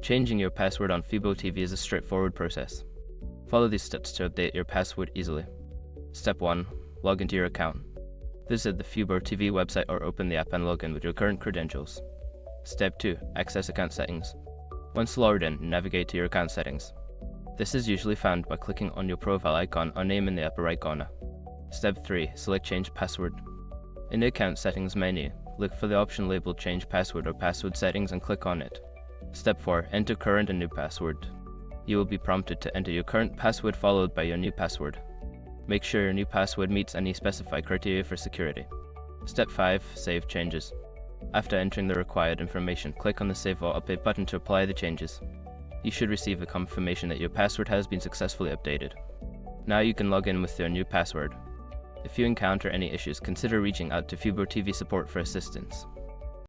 Changing your password on FuboTV is a straightforward process. Follow these steps to update your password easily. Step 1. Log into your account. Visit the FuboTV website or open the app and log in with your current credentials. Step 2. Access account settings. Once logged in, navigate to your account settings. This is usually found by clicking on your profile icon or name in the upper right corner. Step 3. Select Change Password. In the Account Settings menu, look for the option labeled Change Password or Password Settings and click on it. Step 4. Enter current and new password. You will be prompted to enter your current password followed by your new password. Make sure your new password meets any specified criteria for security. Step 5. Save changes. After entering the required information, click on the Save or Update button to apply the changes. You should receive a confirmation that your password has been successfully updated. Now you can log in with your new password. If you encounter any issues, consider reaching out to FuboTV support for assistance.